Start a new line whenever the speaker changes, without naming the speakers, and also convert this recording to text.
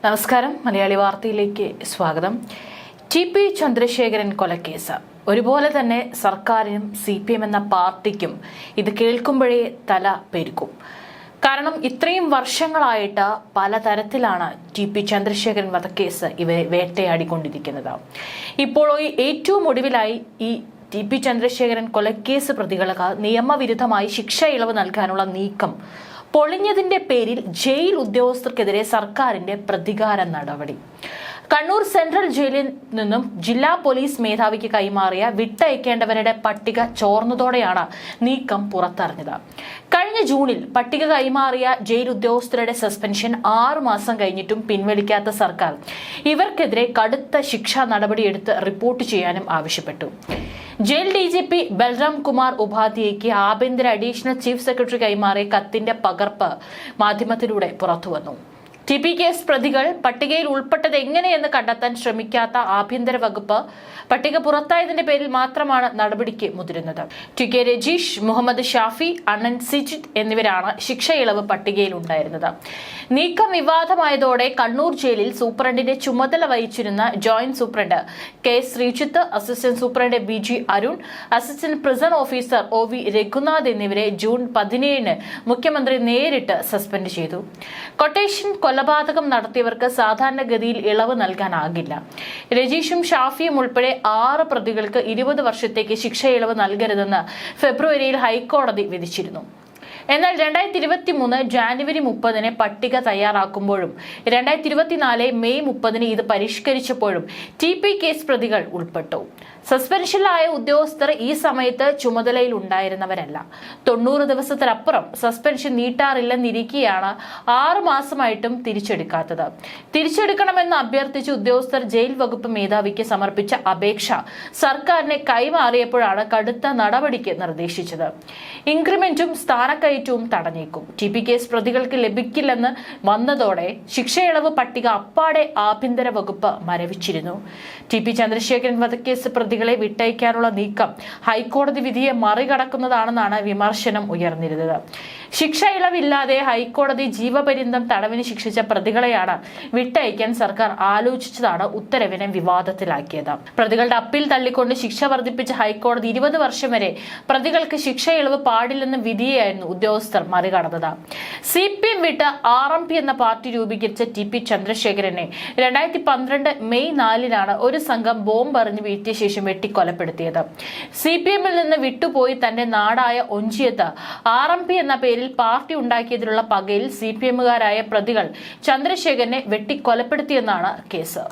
നമസ്കാരം. മലയാളി വാർത്തയിലേക്ക് സ്വാഗതം. ടി.പി. ചന്ദ്രശേഖരൻ കൊലക്കേസ് ഒരുപോലെ തന്നെ സർക്കാരിനും CPM എന്ന പാർട്ടിക്കും ഇത് കേൾക്കുമ്പോഴേ തല പെരുക്കും. കാരണം ഇത്രയും വർഷങ്ങളായിട്ട് പലതരത്തിലാണ് ടി.പി. ചന്ദ്രശേഖരൻ വധക്കേസ് ഇവരെ വേട്ടയാടിക്കൊണ്ടിരിക്കുന്നത്. ഇപ്പോൾ ഏറ്റവും ഒടുവിലായി ഈ ടി.പി. ചന്ദ്രശേഖരൻ കൊലക്കേസ് പ്രതികൾക്ക് നിയമവിരുദ്ധമായി ശിക്ഷ ഇളവ് നൽകാനുള്ള നീക്കം പൊളിഞ്ഞതിന്റെ പേരിൽ ജയിൽ ഉദ്യോഗസ്ഥർക്കെതിരെ സർക്കാരിന്റെ പ്രതികാര നടപടി. കണ്ണൂർ സെൻട്രൽ ജയിലിൽ നിന്നും ജില്ലാ പോലീസ് മേധാവിക്ക് കൈമാറിയ വിട്ടയക്കേണ്ടവരുടെ പട്ടിക ചോർന്നതോടെയാണ് നീക്കം പുറത്തറിഞ്ഞത്. കഴിഞ്ഞ ജൂണിൽ പട്ടിക കൈമാറിയ ജയിൽ ഉദ്യോഗസ്ഥരുടെ സസ്പെൻഷൻ 6 മാസം കഴിഞ്ഞിട്ടും പിൻവലിക്കാത്ത സർക്കാർ ഇവർക്കെതിരെ കടുത്ത ശിക്ഷാ നടപടിയെടുത്ത് റിപ്പോർട്ട് ചെയ്യാനും ആവശ്യപ്പെട്ടു. ജയിൽ DGP ബൽറാം കുമാർ ഉപാധ്യായയ്ക്ക് ആഭ്യന്തര അഡീഷണൽ ചീഫ് സെക്രട്ടറി കൈമാറിയ കത്തിന്റെ പകർപ്പ് മാധ്യമത്തിലൂടെ പുറത്തുവന്നു. TP കേസ് പ്രതികൾ പട്ടികയിൽ ഉൾപ്പെട്ടത് എങ്ങനെയെന്ന് കണ്ടെത്താൻ ശ്രമിക്കാത്ത ആഭ്യന്തര വകുപ്പ് പട്ടിക പുറത്തായതിന്റെ പേരിൽ മാത്രമാണ് നടപടിക്ക് മുതിരുന്നത്. TK രജീഷ്, മുഹമ്മദ് ഷാഫി, അണ്ണൻ സിജിത്ത് എന്നിവരാണ് ശിക്ഷ ഇളവ് പട്ടികയിൽ ഉണ്ടായിരുന്നത്. നീക്കം വിവാദമായതോടെ കണ്ണൂർ ജയിലിൽ സൂപ്രണ്ടിന്റെ ചുമതല വഹിച്ചിരുന്ന joint superintendent K. Sreejith, assistant superintendent BG Arun, assistant prison officer OV Raghunath എന്നിവരെ ജൂൺ 17 മുഖ്യമന്ത്രി നേരിട്ട് സസ്പെൻഡ് ചെയ്തു. കൊട്ടേഷൻ കൊലപാതകം നടത്തിയവർക്ക് സാധാരണഗതിയിൽ ഇളവ് നൽകാനാകില്ല. രജീഷും ഷാഫിയും ഉൾപ്പെടെ 6 പ്രതികൾക്ക് 20 വർഷത്തേക്ക് ശിക്ഷ ഇളവ് നൽകരുതെന്ന് ഫെബ്രുവരിയിൽ ഹൈക്കോടതി വിധിച്ചിരുന്നു. എന്നാൽ 2023 ജാനുവരി 30 പട്ടിക തയ്യാറാക്കുമ്പോഴും 2024 മെയ് 30 ഇത് പരിഷ്കരിച്ചപ്പോഴും TP കേസ് പ്രതികൾ ഉൾപ്പെട്ടു. സസ്പെൻഷനിലായ ഉദ്യോഗസ്ഥർ ഈ സമയത്ത് ചുമതലയിൽ ഉണ്ടായിരുന്നവരല്ല. 90 ദിവസത്തിനപ്പുറം സസ്പെൻഷൻ നീട്ടാറില്ലെന്നിരിക്കെയാണ് 6 മാസമായിട്ടും തിരിച്ചെടുക്കാത്തത്. തിരിച്ചെടുക്കണമെന്ന് അഭ്യർത്ഥിച്ച് ഉദ്യോഗസ്ഥർ ജയിൽ വകുപ്പ് മേധാവിക്ക് സമർപ്പിച്ച അപേക്ഷ സർക്കാരിനെ കൈമാറിയപ്പോഴാണ് കടുത്ത നടപടിക്ക് നിർദ്ദേശിച്ചത്. ഇൻക്രിമെന്റും സ്ഥാനക്കയറ്റവും തടഞ്ഞേക്കും. TP കേസ് പ്രതികൾക്ക് ലഭിക്കില്ലെന്ന് വന്നതോടെ ശിക്ഷയിളവ് പട്ടിക അപ്പാടെ ആഭ്യന്തര വകുപ്പ് മരവിച്ചിരുന്നു. TP ചന്ദ്രശേഖരൻ വധക്കേസ് പ്രതികളെ വിട്ടയക്കാനുള്ള നീക്കം ഹൈക്കോടതി വിധിയെ മറികടക്കുന്നതാണെന്നാണ് വിമർശനം ഉയർന്നിരുന്നത്. ശിക്ഷ ഇളവില്ലാതെ ഹൈക്കോടതി ജീവപര്യന്തം തടവിന് ശിക്ഷിച്ച പ്രതികളെയാണ് വിട്ടയക്കാൻ സർക്കാർ ആലോചിച്ചതാണ് ഉത്തരവിനെ വിവാദത്തിലാക്കിയത്. പ്രതികളുടെ അപ്പീൽ തള്ളിക്കൊണ്ട് ശിക്ഷ വർദ്ധിപ്പിച്ച ഹൈക്കോടതി 20 വർഷം വരെ പ്രതികൾക്ക് ശിക്ഷ ഇളവ് പാടില്ലെന്ന വിധിയെയായിരുന്നു ഉദ്യോഗസ്ഥർ മറികടന്നത്. CPM വിട്ട് RMP എന്ന പാർട്ടി രൂപീകരിച്ച TP ചന്ദ്രശേഖരനെ 2012 മെയ് 4 ഒരു സംഘം ബോംബ് എറിഞ്ഞ് വീഴ്ത്തിയ ശേഷം വെട്ടിക്കൊലപ്പെടുത്തിയത്. CPM-ൽ നിന്ന് വിട്ടുപോയി തന്റെ നാടായ ഒഞ്ചിയത്ത് RMP എന്ന പേരിൽ പാർട്ടി ഉണ്ടാക്കിയതിലുള്ള പകയിൽ CPM-കാരായ പ്രതികൾ ചന്ദ്രശേഖരനെ വെട്ടിക്കൊലപ്പെടുത്തിയെന്നാണ് കേസ്.